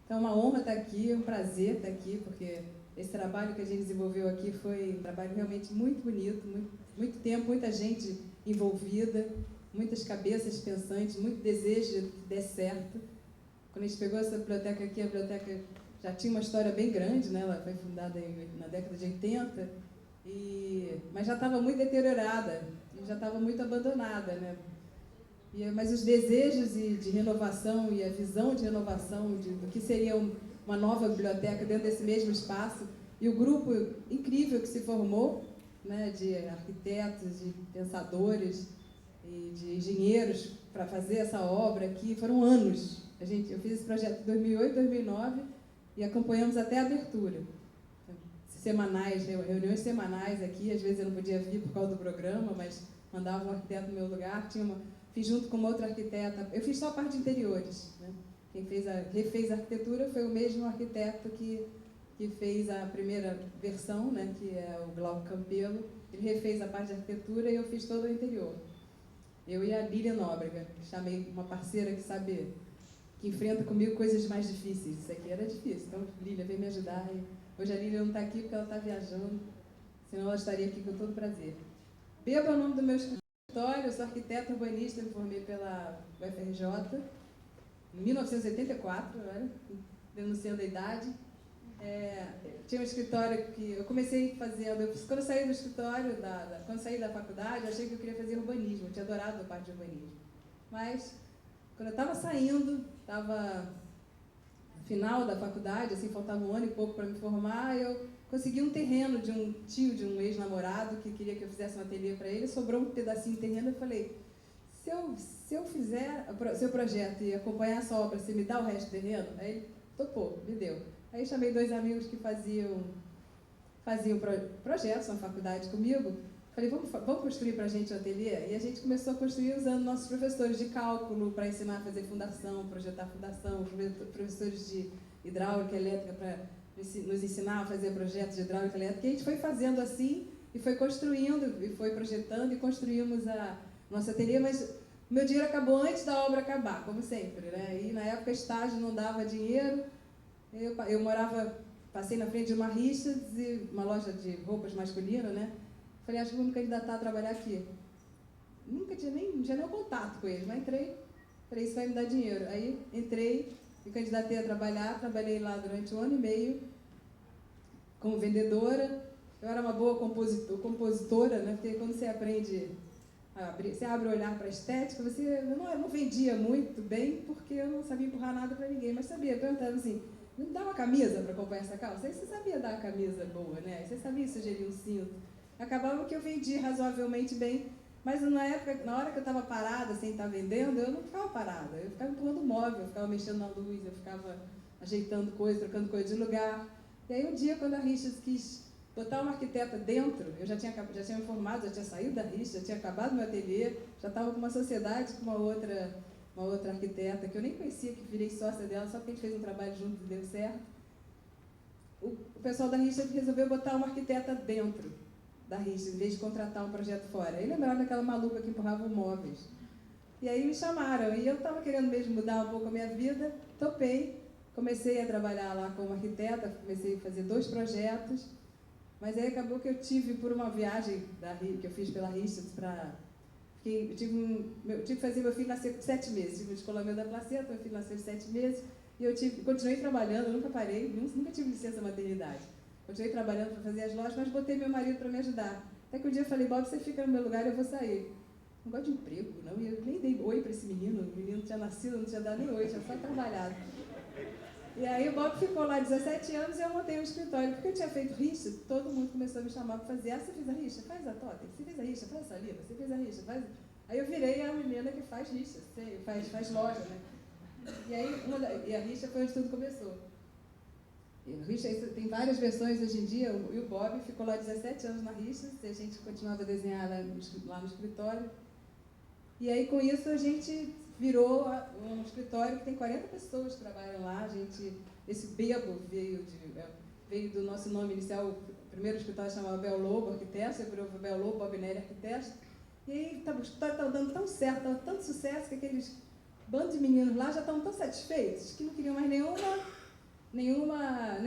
Então, é uma honra estar aqui, é um prazer estar aqui, porque esse trabalho que a gente desenvolveu aqui foi um trabalho realmente muito bonito, muito tempo, muita gente envolvida, muitas cabeças pensantes, muito desejo de que dê certo. Quando a gente pegou essa biblioteca aqui, a biblioteca já tinha uma história bem grande, né? Ela foi fundada na década de 80, mas já estava muito deteriorada, e já estava muito abandonada, né? Mas os desejos de renovação e a visão de renovação do que seria uma nova biblioteca dentro desse mesmo espaço, e o grupo incrível que se formou, né, de arquitetos, de pensadores e de engenheiros para fazer essa obra aqui, foram anos. Eu fiz esse projeto em 2008, 2009 e acompanhamos até a abertura. Semanais, reuniões semanais aqui, às vezes eu não podia vir por causa do programa, mas mandava um arquiteto no meu lugar, fiz junto com uma outra arquiteta, eu fiz só a parte de interiores, né? Quem refez a arquitetura foi o mesmo arquiteto que fez a primeira versão, né, que é o Glauco Campelo. Ele refez a parte de arquitetura e eu fiz todo o interior. Eu e a Lília Nóbrega, chamei uma parceira que enfrenta comigo coisas mais difíceis. Isso aqui era difícil, então Lília veio me ajudar. Hoje a Lília não está aqui porque ela está viajando, senão ela estaria aqui com todo prazer. Beba o nome do meu escritório, eu sou arquiteta urbanista, me formei pela UFRJ, em 1984, né, denunciando a idade. Tinha um escritório que eu comecei fazendo, quando eu saí do escritório, quando eu saí da faculdade, eu achei que eu queria fazer urbanismo, eu tinha adorado a parte de urbanismo. Mas, quando eu estava saindo, estava no final da faculdade, assim, faltava um ano e pouco para me formar, eu consegui um terreno de um tio de um ex-namorado que queria que eu fizesse um ateliê para ele, sobrou um pedacinho de terreno, eu falei, se eu fizer seu projeto e acompanhar a sua obra, você me dá o resto do terreno? Aí ele topou, me deu. Aí chamei 2 amigos que faziam projetos na faculdade comigo. Falei, vamos construir para a gente um ateliê? E a gente começou a construir usando nossos professores de cálculo para ensinar a fazer fundação, projetar fundação, professores de hidráulica e elétrica para nos ensinar a fazer projetos de hidráulica e elétrica. E a gente foi fazendo assim, e foi construindo, e foi projetando, e construímos nosso ateliê, mas o meu dinheiro acabou antes da obra acabar, como sempre, né? E na época estágio não dava dinheiro. Eu passei na frente de uma Richards, uma loja de roupas masculinas, né? Falei, acho que vou me candidatar a trabalhar aqui. Não tinha nem contato com eles, mas entrei, falei, isso vai me dar dinheiro. Aí entrei, me candidatei a trabalhar, trabalhei lá durante 1 ano e meio, como vendedora. Eu era uma boa compositora, né? Porque quando você aprende, você abre o olhar para a estética, eu não vendia muito bem, porque eu não sabia empurrar nada para ninguém, mas sabia, perguntava assim, não dá uma camisa para acompanhar essa calça? Aí você sabia dar a camisa boa, né? Você sabia sugerir um cinto. Acabava que eu vendi razoavelmente bem, mas na hora que eu estava parada, sem estar vendendo, eu não ficava parada. Eu ficava empurrando móvel, eu ficava mexendo na luz, eu ficava ajeitando coisa, trocando coisa de lugar. E aí um dia, quando a Richards quis botar uma arquiteta dentro, eu já tinha me formado, já tinha saído da Richards, já tinha acabado meu ateliê, já estava com uma sociedade com uma outra arquiteta, que eu nem conhecia, que virei sócia dela, só porque a gente fez um trabalho junto e deu certo. O pessoal da Richards resolveu botar uma arquiteta dentro da Richards, em vez de contratar um projeto fora. E lembraram daquela maluca que empurrava móveis. E aí me chamaram, e eu estava querendo mesmo mudar um pouco a minha vida, topei, comecei a trabalhar lá como arquiteta, comecei a fazer 2 projetos, mas aí acabou que eu tive, por uma viagem que eu fiz pela Richards, eu tive que fazer meu filho nascer com 7 meses, tive um descolamento da placenta, meu filho nasceu de 7 meses, e eu continuei trabalhando, nunca parei, nunca tive licença maternidade. Continuei trabalhando para fazer as lojas, mas botei meu marido para me ajudar. Até que um dia eu falei, Bob, você fica no meu lugar e eu vou sair. Não gosto de emprego, não. E eu nem dei oi para esse menino. O menino tinha nascido, não tinha dado nem oi, tinha só trabalhado. E aí o Bob ficou lá 17 anos e eu montei um escritório. Porque eu tinha feito rixa, todo mundo começou a me chamar para fazer. Você fez a rixa? Faz a totem. Você fez a rixa? Faz a saliva. Você fez a rixa? Faz... Aí eu virei a menina que faz rixa, faz loja, né? E aí a rixa foi onde tudo começou. Richard tem várias versões hoje em dia, e o Bob ficou lá 17 anos na Richard, e a gente continuava a desenhar lá no escritório. E aí, com isso, a gente virou um escritório que tem 40 pessoas que trabalham lá. Esse Bebo veio do nosso nome inicial, o primeiro escritório chamava Bel Lobo Arquitetos, virou Bel Lobo Bob Nery Arquitetos. E aí, o escritório estava dando tão certo, estava tanto sucesso, que aqueles bandos de meninos lá já estavam tão satisfeitos que não queriam mais nenhuma nenhum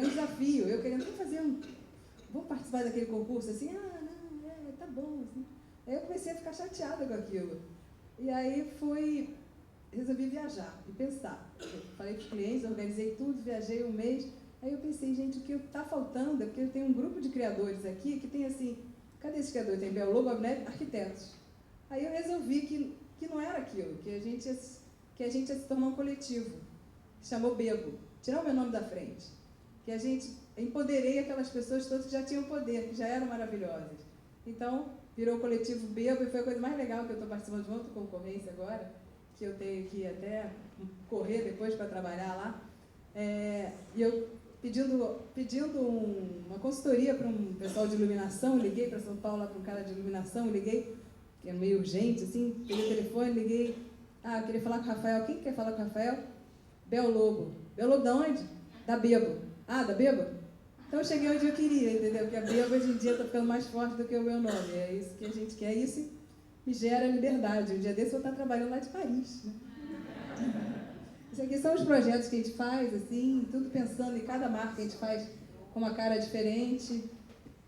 desafio. Eu querendo vamos participar daquele concurso, assim, não, tá bom. Assim. Aí eu comecei a ficar chateada com aquilo. E aí resolvi viajar e pensar. Eu falei para os clientes, organizei tudo, viajei um mês. Aí eu pensei, gente, o que está faltando é porque tem um grupo de criadores aqui que tem assim, cadê esse criador? Tem biólogo, arquitetos. Aí eu resolvi que não era aquilo, que a gente ia se tornar um coletivo, que chamou Bebo, tirar o meu nome da frente, que a gente empoderei aquelas pessoas todas que já tinham poder, que já eram maravilhosas. Então, virou o coletivo Bebo e foi a coisa mais legal que eu estou participando de outra concorrência agora, que eu tenho que até correr depois para trabalhar lá. E eu pedindo uma consultoria para um pessoal de iluminação, liguei para São Paulo para um cara de iluminação, que é meio urgente, assim, peguei o telefone, liguei, eu queria falar com o Rafael. Quem quer falar com o Rafael? Bel Lobo. Bel Lobo da onde? Da Bebo. Da Bebo? Então eu cheguei onde eu queria, entendeu? Porque a Bebo hoje em dia está ficando mais forte do que o meu nome. É isso que a gente quer, isso me gera liberdade. Um dia desse eu vou estar trabalhando lá de Paris, né? Isso aqui são os projetos que a gente faz, assim, tudo pensando em cada marca, a gente faz com uma cara diferente,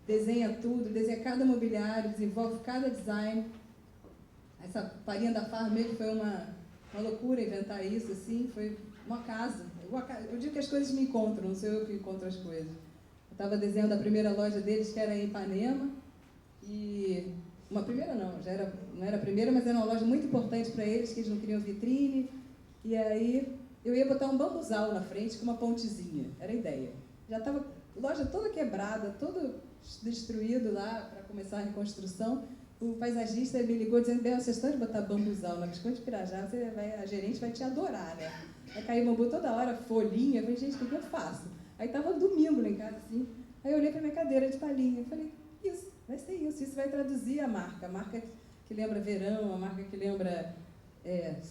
desenha tudo, desenha cada mobiliário, desenvolve cada design. Essa farinha da Farm mesmo foi uma loucura inventar isso, assim, foi uma casa. Eu digo que as coisas me encontram, não sou eu que encontro as coisas. Eu estava desenhando a primeira loja deles, que era em Ipanema, e uma primeira não era a primeira, mas era uma loja muito importante para eles, que eles não queriam vitrine. E aí eu ia botar um bambuzal na frente com uma pontezinha, era a ideia. Já estava a loja toda quebrada, todo destruído lá para começar a reconstrução. O paisagista me ligou dizendo, Bel, vocês estão de botar bambuzal na Visconde de Pirajá, a gerente vai te adorar, né? Vai cair bambu toda hora, folhinha. Eu falei, gente, o que eu faço? Aí estava domingo lá em casa, assim. Aí eu olhei para minha cadeira de palhinha e falei, vai ser isso vai traduzir a marca que lembra verão, a marca que lembra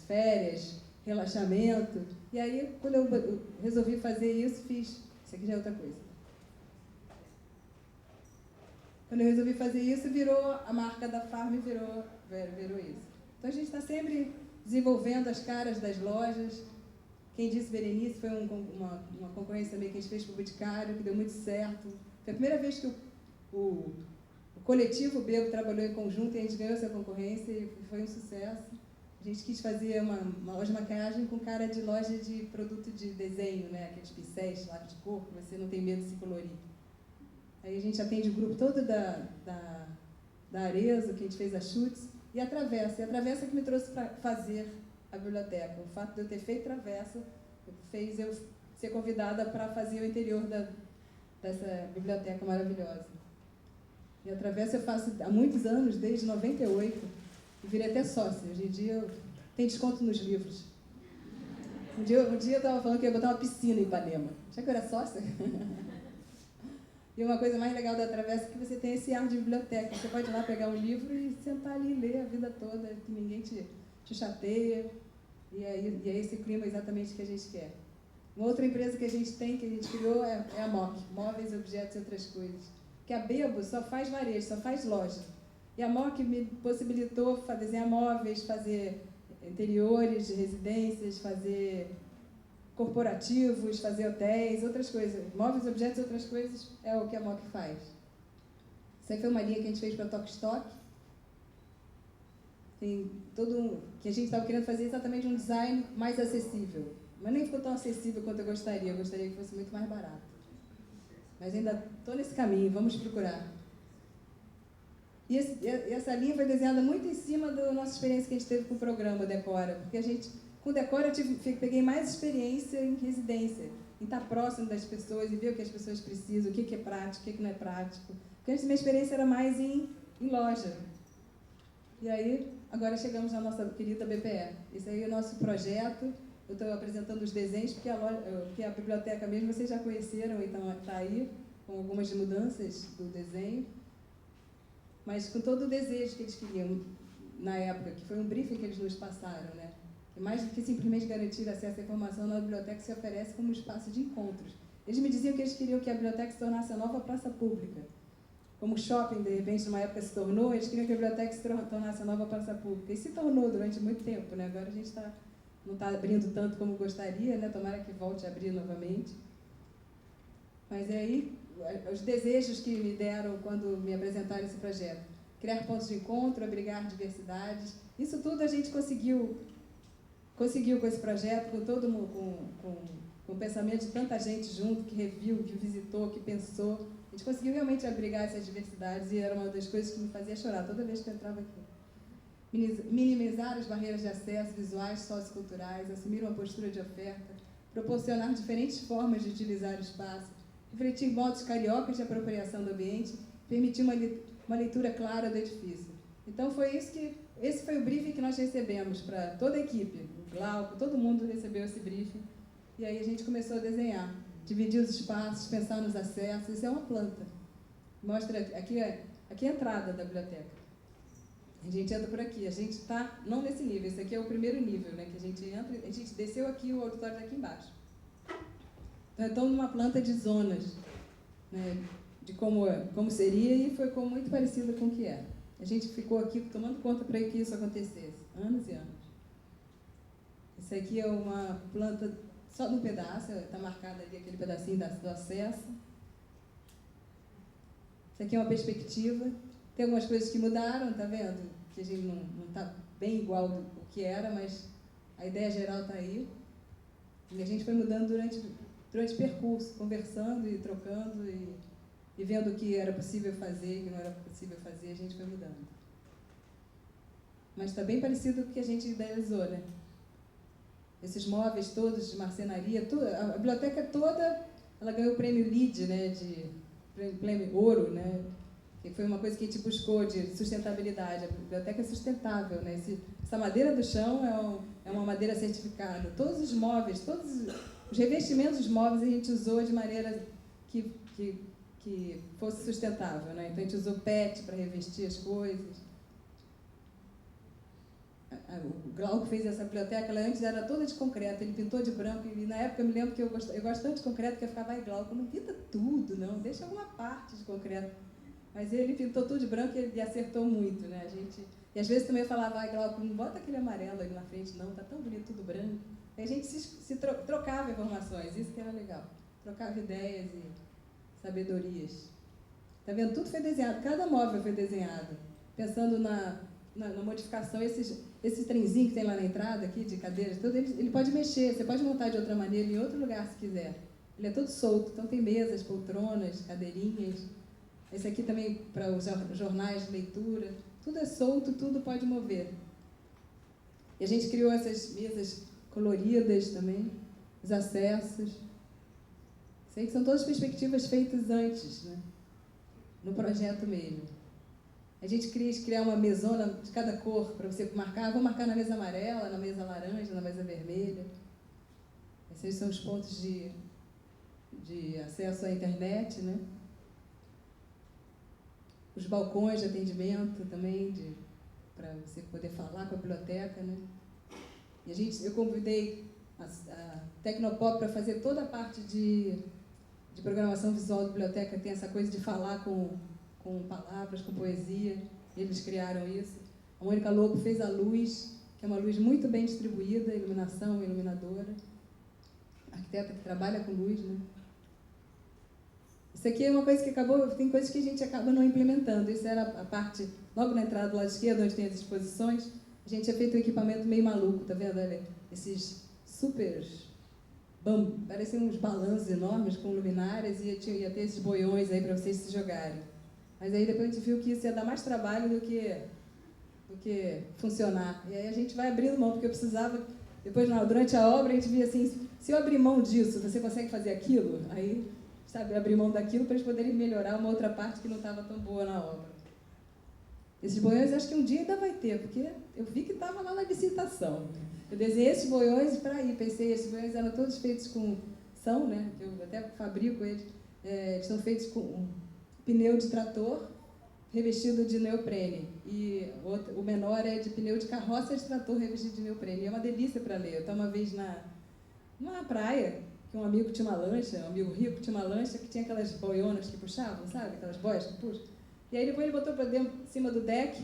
férias, relaxamento. E aí, quando eu resolvi fazer isso, fiz... Isso aqui já é outra coisa. Quando eu resolvi fazer isso, virou a marca da Farm, virou isso. Então, a gente está sempre desenvolvendo as caras das lojas. Quem disse Berenice foi uma concorrência também que a gente fez para o Boticário, que deu muito certo. Foi a primeira vez que o coletivo Bebo trabalhou em conjunto e a gente ganhou essa concorrência e foi um sucesso. A gente quis fazer uma loja de maquiagem com cara de loja de produto de desenho, né? Aqueles pincéis, lápis de cor, que você não tem medo de se colorir. Aí a gente atende o grupo todo da Arezzo, que a gente fez a Chutes, e a Travessa que me trouxe para fazer a biblioteca. O fato de eu ter feito Travessa fez eu ser convidada para fazer o interior dessa biblioteca maravilhosa. E a Travessa eu faço há muitos anos, desde 98, e virei até sócia. Hoje em dia eu tenho desconto nos livros. Um dia eu estava falando que ia botar uma piscina em Ipanema. Já que eu era sócia? E uma coisa mais legal da Travessa é que você tem esse ar de biblioteca. Você pode ir lá pegar um livro e sentar ali e ler a vida toda, que ninguém te chateia. E é esse clima exatamente que a gente quer. Uma outra empresa que a gente tem, que a gente criou, é a MOC, Móveis, Objetos e Outras Coisas. Que a Bebo só faz varejo, só faz loja. E a MOC me possibilitou desenhar móveis, fazer interiores de residências, fazer corporativos, fazer hotéis, outras coisas. Móveis, objetos e outras coisas é o que a MOC faz. Essa aí foi uma linha que a gente fez para a Tok Stock. Tem que a gente estava querendo fazer exatamente um design mais acessível. Mas nem ficou tão acessível quanto eu gostaria. Eu gostaria que fosse muito mais barato. Mas ainda estou nesse caminho, vamos procurar. E essa linha foi desenhada muito em cima da nossa experiência que a gente teve com o programa Decora. Porque com o Decora eu peguei mais experiência em residência, em estar próximo das pessoas e ver o que as pessoas precisam, o que é prático, o que não é prático. Porque antes minha experiência era mais em loja. E aí, agora chegamos na nossa querida BPE. Esse aí é o nosso projeto. Eu estou apresentando os desenhos, porque a biblioteca mesmo vocês já conheceram, então está aí, com algumas mudanças do desenho. Mas com todo o desejo que eles queriam na época, que foi um briefing que eles nos passaram, né? E mais do que simplesmente garantir acesso à informação, na biblioteca se oferece como um espaço de encontros. Eles me diziam que eles queriam que a biblioteca se tornasse a nova praça pública. Como o shopping, de repente, numa época se tornou, eles queriam que a biblioteca se tornasse a nova praça pública. E se tornou durante muito tempo, né? Agora a gente não está abrindo tanto como gostaria, né? Tomara que volte a abrir novamente. Mas é aí os desejos que me deram quando me apresentaram esse projeto. Criar pontos de encontro, abrigar diversidades. Isso tudo a gente conseguiu com esse projeto, com todo mundo, com o pensamento de tanta gente junto, que reviu, que visitou, que pensou. A gente conseguiu realmente abrigar essas diversidades e era uma das coisas que me fazia chorar toda vez que eu entrava aqui. Minimizar as barreiras de acesso visuais, socioculturais, assumir uma postura de oferta, proporcionar diferentes formas de utilizar o espaço, refletir modos cariocas de apropriação do ambiente, permitir uma leitura clara do edifício. Então, esse foi o briefing que nós recebemos para toda a equipe, o Glauco, todo mundo recebeu esse briefing, e aí a gente começou a desenhar, dividir os espaços, pensar nos acessos. Isso é uma planta. Mostra, aqui é a entrada da biblioteca. A gente entra por aqui, a gente está não nesse nível, esse aqui é o primeiro nível, né, que a gente entra, a gente desceu aqui, o auditório está aqui embaixo. Então, estamos numa planta de zonas, né, de como seria, e foi muito parecido com o que era. A gente ficou aqui tomando conta para que isso acontecesse, anos e anos. Isso aqui é uma planta só num pedaço, está marcado ali aquele pedacinho do acesso. Isso aqui é uma perspectiva. Tem algumas coisas que mudaram, tá vendo? Que a gente não está bem igual do que era, mas a ideia geral está aí. E a gente foi mudando durante o percurso, conversando e trocando e vendo o que era possível fazer e o que não era possível fazer, a gente foi mudando. Mas está bem parecido com o que a gente idealizou, né? Esses móveis todos de marcenaria, a biblioteca toda, ela ganhou o prêmio LEED, né? Prêmio Ouro, né? Que foi uma coisa que a gente buscou de sustentabilidade. A biblioteca é sustentável, né? Essa madeira do chão é uma madeira certificada. Todos os móveis, todos os revestimentos dos móveis a gente usou de maneira que fosse sustentável, né? Então a gente usou PET para revestir as coisas. O Glauco fez essa biblioteca, ela antes era toda de concreto, ele pintou de branco, e na época eu me lembro que eu gosto tanto de concreto que eu ficava, Glauco, não pinta tudo, não, deixa alguma parte de concreto. Mas ele pintou tudo de branco e acertou muito, né? E às vezes também eu falava, Glauco, não bota aquele amarelo ali na frente, não, tá tão bonito tudo branco. E a gente se trocava informações, isso que era legal. Trocava ideias e sabedorias. Tá vendo? Tudo foi desenhado, cada móvel foi desenhado, pensando na modificação. Esse trenzinho que tem lá na entrada, aqui, de cadeiras, tudo, ele pode mexer, você pode montar de outra maneira, em outro lugar, se quiser. Ele é todo solto, então tem mesas, poltronas, cadeirinhas. Esse aqui também para os jornais de leitura. Tudo é solto, tudo pode mover. E a gente criou essas mesas coloridas também, os acessos. Sei que são todas perspectivas feitas antes, né? No projeto mesmo. A gente quis criar uma mesona de cada cor para você marcar. Vou marcar na mesa amarela, na mesa laranja, na mesa vermelha. Esses são os pontos de acesso à internet, né? Os balcões de atendimento também, para você poder falar com a biblioteca, né? E eu convidei a Tecnopop para fazer toda a parte de programação visual da biblioteca, tem essa coisa de falar com palavras, com poesia, eles criaram isso. A Mônica Lobo fez a luz, que é uma luz muito bem distribuída, iluminação, iluminadora. Arquiteta que trabalha com luz, né? Isso aqui é uma coisa que tem coisas que a gente acaba não implementando. Isso era a parte, logo na entrada do lado esquerdo, onde tem as exposições, a gente tinha feito um equipamento meio maluco, tá vendo? Olha, esses super, pareciam uns balanços enormes com luminárias e ia ter esses boiões aí para vocês se jogarem. Mas aí depois a gente viu que isso ia dar mais trabalho do que funcionar. E aí a gente vai abrindo mão, porque eu precisava, depois durante a obra a gente via assim, se eu abrir mão disso, você consegue fazer aquilo? Aí, sabe, abrir mão daquilo para eles poderem melhorar uma outra parte que não estava tão boa na obra. Esses boiões acho que um dia ainda vai ter, porque eu vi que estava lá na licitação. Eu desenhei esses boiões para ir, pensei, esses boiões eram todos feitos são, né, que eu até fabrico eles, eles são feitos com pneu de trator revestido de neoprene. E o menor é de pneu de carroça de trator revestido de neoprene. E é uma delícia para ler. Eu estava uma vez numa praia, que um amigo tinha uma lancha, um amigo rico tinha uma lancha que tinha aquelas boionas que puxavam, sabe? Aquelas boias que puxam. E aí depois ele botou para dentro, em cima do deck.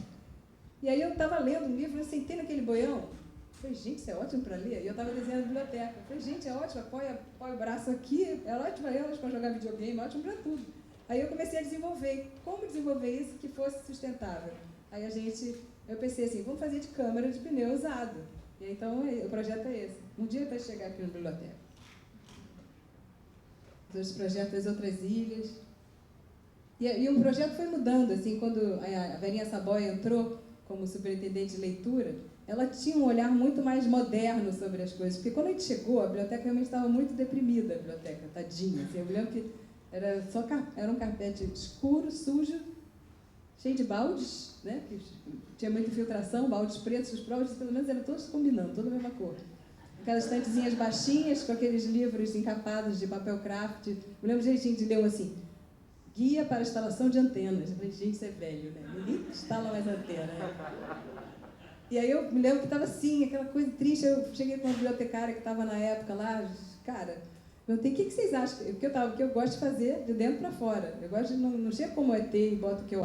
E aí eu estava lendo um livro, eu sentei naquele boião. Eu falei, gente, isso é ótimo para ler. E eu estava desenhando a biblioteca. Eu falei, gente, é ótimo, apoia o braço aqui, é ótimo para jogar videogame, é ótimo para tudo. Aí eu comecei a desenvolver, como desenvolver isso que fosse sustentável. Aí eu pensei assim, vamos fazer de câmara de pneu usado. E então o projeto é esse. Um dia vai chegar aqui na biblioteca. Os projetos das outras ilhas. E o projeto foi mudando, assim, quando a Verinha Saboia entrou como superintendente de leitura, ela tinha um olhar muito mais moderno sobre as coisas, porque quando a gente chegou, a biblioteca realmente estava muito deprimida, a biblioteca, tadinha. Assim, eu me lembro que era um carpete escuro, sujo, cheio de baldes, né, que tinha muita infiltração, baldes pretos, os baldes pelo menos eram todos combinando, toda a mesma cor. Aquelas estantezinhas baixinhas, com aqueles livros encapados de papel craft. Eu lembro jeitinho de ler assim, Guia para a instalação de antenas. Eu falei, gente, isso é velho, né? Ninguém instala mais antena. Né? E aí eu me lembro que estava assim, aquela coisa triste. Eu cheguei com uma bibliotecária que estava na época lá, cara, eu perguntei, o que vocês acham? Porque eu gosto de fazer de dentro para fora. Eu gosto de não chego como ET e boto o que eu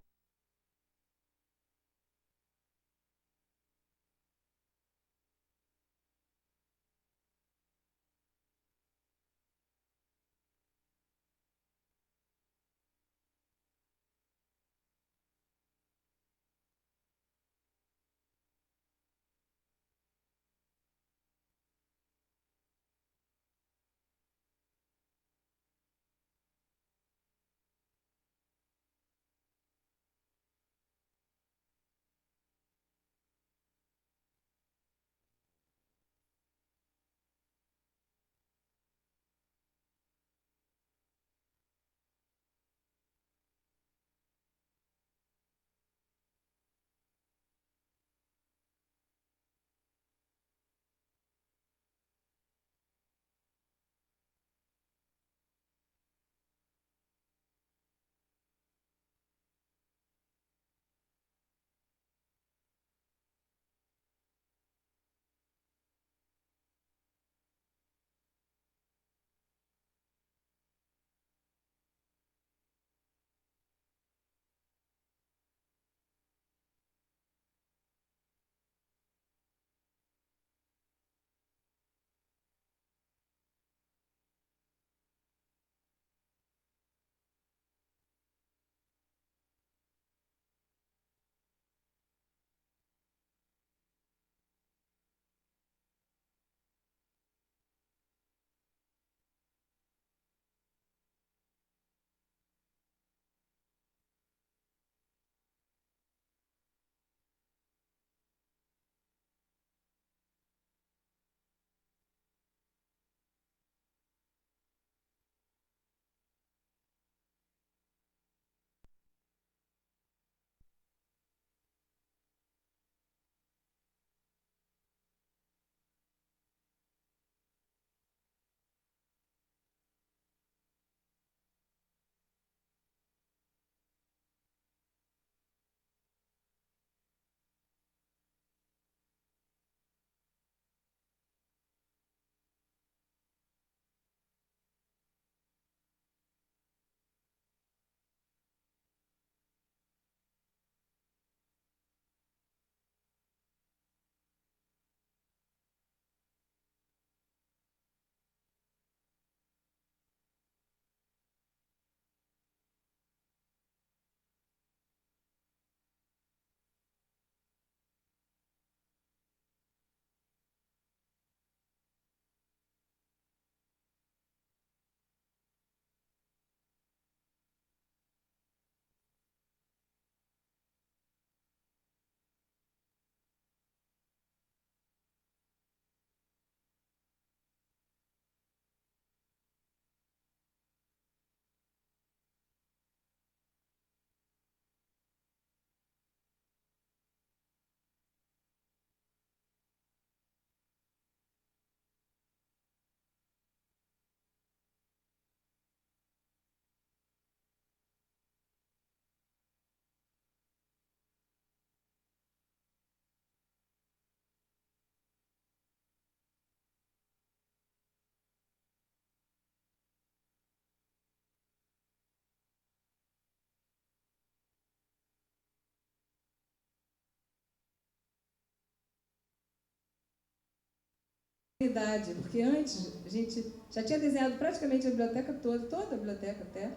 modernidade, porque antes a gente já tinha desenhado praticamente a biblioteca toda a biblioteca até,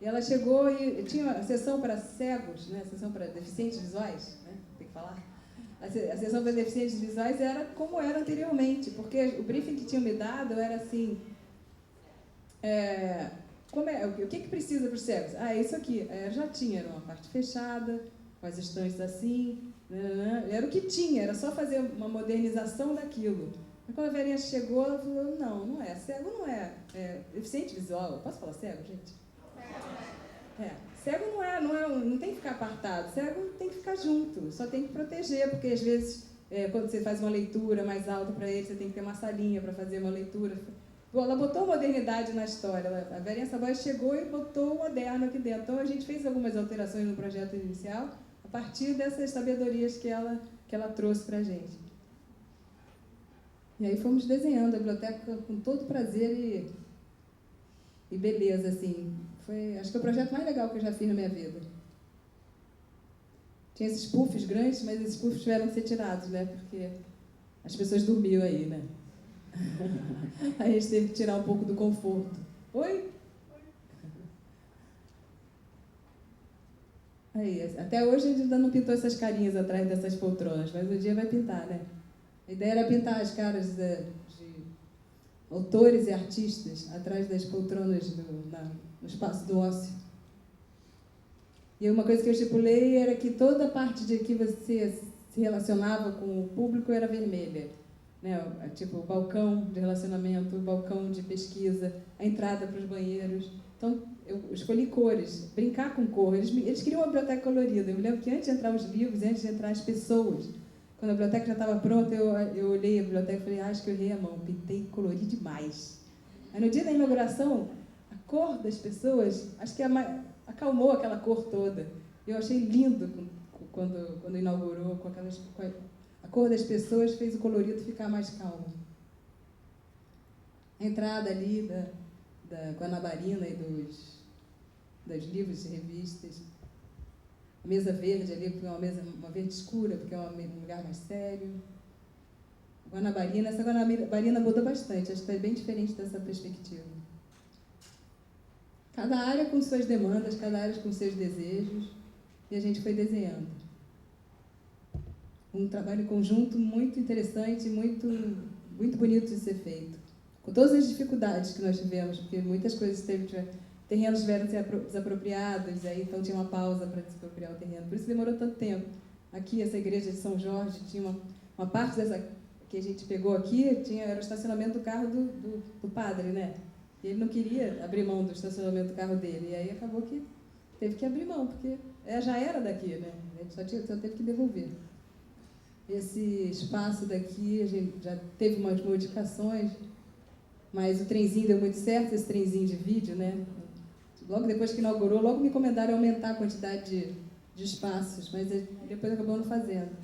e ela chegou e tinha a sessão para cegos, né, a sessão para deficientes visuais, né, tem que falar. A sessão para deficientes visuais era como era anteriormente, porque o briefing que tinham me dado era assim, o que precisa para os cegos? Isso aqui. Já tinha, era uma parte fechada, com as estantes assim, era o que tinha, era só fazer uma modernização daquilo. Mas quando a velhinha chegou, ela falou, não é, cego não é, deficiente visual, posso falar cego, gente? Cego não tem que ficar apartado, cego tem que ficar junto, só tem que proteger, porque às vezes, quando você faz uma leitura mais alta para ele, você tem que ter uma salinha para fazer uma leitura. Bom, ela botou modernidade na história, a velhinha Savoy chegou e botou o moderno aqui dentro. Então a gente fez algumas alterações no projeto inicial, a partir dessas sabedorias que ela trouxe para a gente. E aí fomos desenhando a biblioteca com todo prazer e beleza, assim. Acho que é o projeto mais legal que eu já fiz na minha vida. Tinha esses puffs grandes, mas esses puffs tiveram que ser tirados, né? Porque as pessoas dormiam aí, né? Aí a gente teve que tirar um pouco do conforto. Oi? Aí, até hoje a gente ainda não pintou essas carinhas atrás dessas poltronas, mas um dia vai pintar, né? A ideia era pintar as caras de autores e artistas atrás das poltronas no espaço do ócio. E uma coisa que eu estipulei era que toda a parte de que você se relacionava com o público era vermelha. Né? Tipo, o balcão de relacionamento, o balcão de pesquisa, a entrada para os banheiros. Então, eu escolhi cores, brincar com cor. Eles queriam uma biblioteca colorida. Eu me lembro que antes de entrar os livros, antes de entrar as pessoas, quando a biblioteca já estava pronta, eu olhei a biblioteca e falei, acho que eu errei a mão, pintei colori demais. Aí no dia da inauguração, a cor das pessoas, acho que acalmou aquela cor toda. Eu achei lindo quando inaugurou, a cor das pessoas fez o colorido ficar mais calmo. A entrada ali da Guanabarina e dos livros e revistas. A mesa verde ali, porque é uma verde escura, porque é um lugar mais sério. Essa Guanabarina mudou bastante, acho que está bem diferente dessa perspectiva. Cada área com suas demandas, cada área com seus desejos, e a gente foi desenhando. Um trabalho conjunto muito interessante, muito, muito bonito de ser feito. Com todas as dificuldades que nós tivemos, porque muitas coisas terrenos tiveram que ser desapropriados, aí então tinha uma pausa para desapropriar o terreno. Por isso demorou tanto tempo. Aqui, essa igreja de São Jorge, tinha uma parte dessa que a gente pegou aqui, era o estacionamento do carro do padre, né? E ele não queria abrir mão do estacionamento do carro dele. E aí acabou que teve que abrir mão, porque já era daqui, né? A gente só teve que devolver. Esse espaço daqui, a gente já teve umas modificações, mas o trenzinho deu muito certo, esse trenzinho de vídeo, né? Logo depois que inaugurou, logo me encomendaram aumentar a quantidade de espaços, mas depois acabou não fazendo.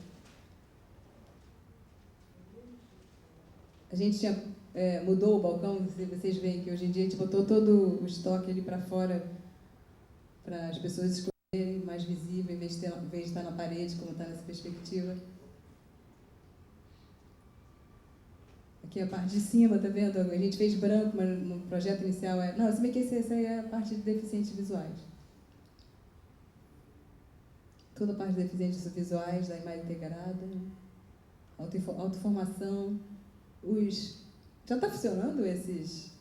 A gente mudou o balcão, vocês veem que hoje em dia a gente botou todo o estoque ali para fora, para as pessoas escolherem, mais visível, em vez de estar na parede, como está nessa perspectiva. Aqui a parte de cima, tá vendo? A gente fez branco, mas no projeto inicial não, se bem que essa aí é a parte de deficientes visuais. Toda a parte de deficientes visuais, da imagem integrada, autoformação. Já está funcionando esses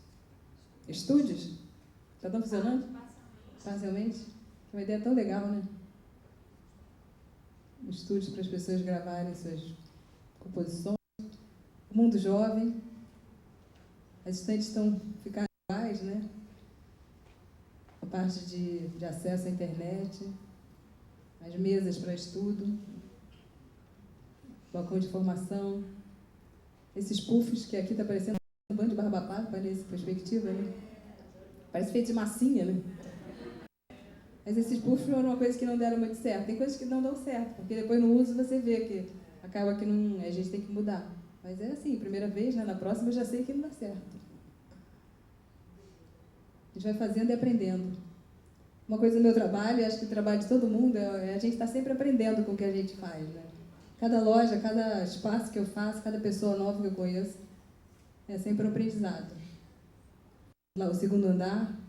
estúdios? Já estão funcionando? Parcialmente. É uma ideia tão legal, né? Estúdios para as pessoas gravarem suas composições. O mundo jovem. As estantes estão ficando iguais, né? A parte de acesso à internet. As mesas para estudo. Balcão de formação. Esses puffs, que aqui está parecendo um bando de barbapá, parece perspectiva, né? Parece feito de massinha, né? Mas esses puffs foram uma coisa que não deram muito certo. Tem coisas que não dão certo, porque depois no uso você vê que acaba que a gente tem que mudar. Mas é assim, primeira vez, né? Na próxima eu já sei que não dá certo. A gente vai fazendo e aprendendo. Uma coisa do meu trabalho, e acho que o trabalho de todo mundo, a gente está sempre aprendendo com o que a gente faz, né? Cada loja, cada espaço que eu faço, cada pessoa nova que eu conheço, É sempre um aprendizado. Lá, o segundo andar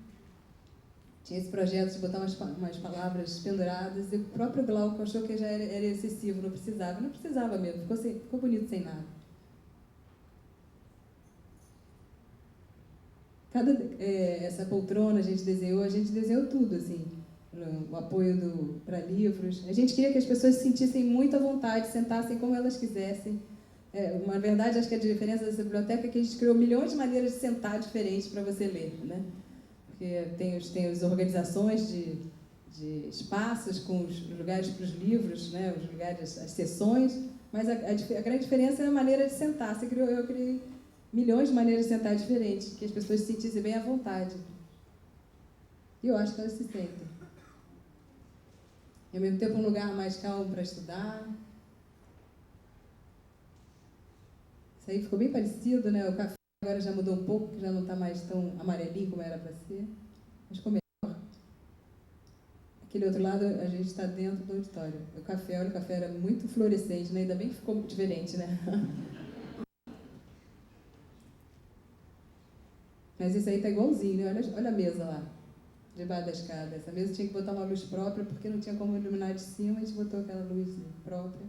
tinha esse projeto de botar umas palavras penduradas, e o próprio Glauco achou que já era excessivo, não precisava mesmo, ficou bonito sem nada. Essa poltrona a gente desenhou tudo, assim, o apoio para livros. A gente queria que as pessoas se sentissem muito à vontade, sentassem como elas quisessem. Na verdade, acho que a diferença dessa biblioteca é que a gente criou milhões de maneiras de sentar diferentes para você ler, né? Porque tem as organizações de espaços com os lugares para os livros, né? Os lugares, as sessões, mas a grande diferença é a maneira de sentar. Eu criei milhões de maneiras de sentar diferentes, que as pessoas se sentissem bem à vontade. E eu acho que elas se sentem. E, ao mesmo tempo, um lugar mais calmo para estudar. Isso aí ficou bem parecido, né? O café agora já mudou um pouco, já não está mais tão amarelinho como era para ser. Mas ficou melhor. Aquele outro lado, a gente está dentro do auditório. O café era muito fluorescente, né? Ainda bem que ficou diferente, né? Mas isso aí tá igualzinho, né? Olha a mesa lá, debaixo da escada. Essa mesa tinha que botar uma luz própria, porque não tinha como iluminar de cima, a gente botou aquela luz própria.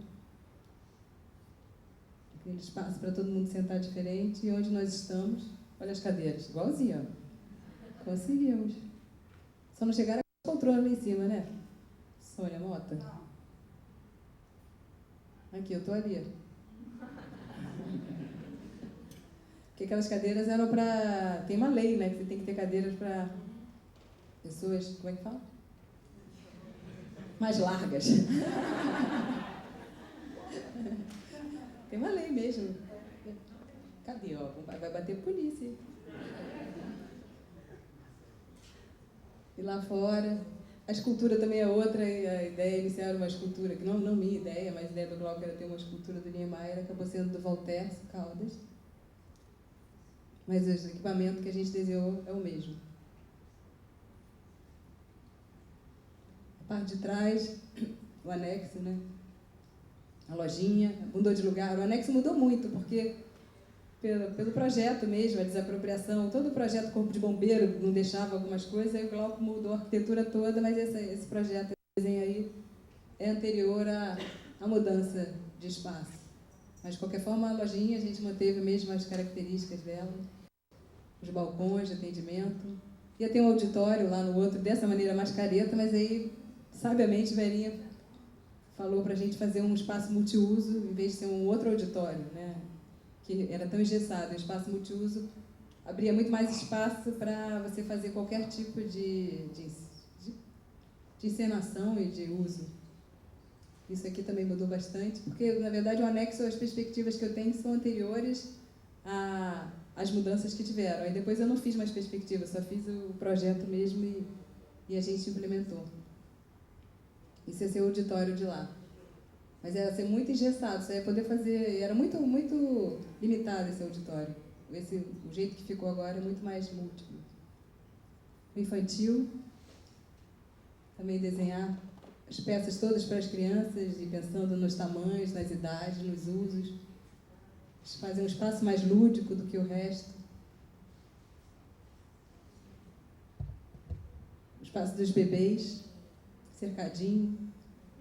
Aquele espaço para todo mundo sentar diferente. E onde nós estamos, olha as cadeiras, igualzinho, ó. Conseguimos. Só não chegaram a poltrona lá em cima, né? Sônia Mota? Aqui, eu tô ali. Porque aquelas cadeiras eram para... Tem uma lei, né? Que você tem que ter cadeiras para pessoas... Como é que fala? Mais largas. Tem uma lei mesmo. Cadê, ó? Vai bater polícia. E lá fora... A escultura também é outra. A ideia inicial era uma escultura, que não minha ideia, mas a ideia do Glauco era ter uma escultura do Niemeyer, acabou sendo do Voltaire Caldas. Mas o equipamento que a gente desenhou é o mesmo. A parte de trás, o anexo, né? A lojinha, mudou de lugar. O anexo mudou muito, porque pelo projeto mesmo, a desapropriação, todo o projeto Corpo de Bombeiro não deixava algumas coisas, aí o Glauco mudou a arquitetura toda, mas esse projeto, esse desenho aí, é anterior à mudança de espaço. Mas, de qualquer forma, a lojinha, a gente manteve mesmo as características dela. Os balcões de atendimento. Ia ter um auditório lá no outro, dessa maneira mais careta, mas aí, sabiamente, Verinha falou para a gente fazer um espaço multiuso, em vez de ser um outro auditório, né? Que era tão engessado. O espaço multiuso abria muito mais espaço para você fazer qualquer tipo de encenação e de uso. Isso aqui também mudou bastante, porque, na verdade, o anexo, as perspectivas que eu tenho são anteriores às mudanças que tiveram. Aí depois eu não fiz mais perspectiva, só fiz o projeto mesmo e a gente implementou. Isso ia ser o auditório de lá. Mas ia ser muito engessado, você ia poder fazer... Era muito, muito limitado esse auditório. O jeito que ficou agora é muito mais múltiplo. O infantil, também desenhar as peças todas para as crianças, e pensando nos tamanhos, nas idades, nos usos. Fazer um espaço mais lúdico do que o resto. O espaço dos bebês, cercadinho.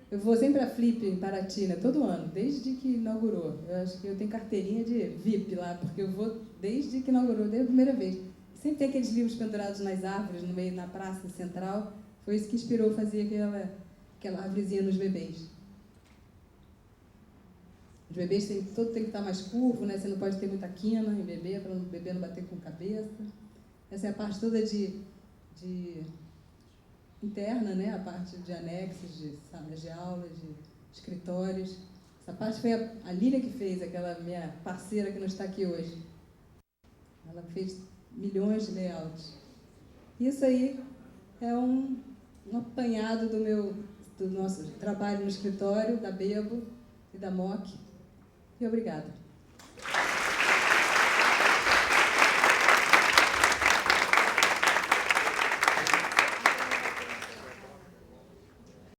Eu vou sempre a Flip em Paraty, né? Todo ano, desde que inaugurou. Eu acho que eu tenho carteirinha de VIP lá, porque eu vou desde que inaugurou, desde a primeira vez. Sempre tem aqueles livros pendurados nas árvores, no meio, na praça central. Foi isso que inspirou a fazer aquela árvorezinha nos bebês. Os bebês todo tem que estar mais curvo, né? Você não pode ter muita quina em bebê, para o bebê não bater com a cabeça. Essa é a parte toda de interna, né? A parte de anexos, de salas de aula, de escritórios. Essa parte foi a Lília que fez, aquela minha parceira que não está aqui hoje. Ela fez milhões de layouts. Isso aí é um apanhado do nosso trabalho no escritório, da Bebo e da MOC. E obrigada.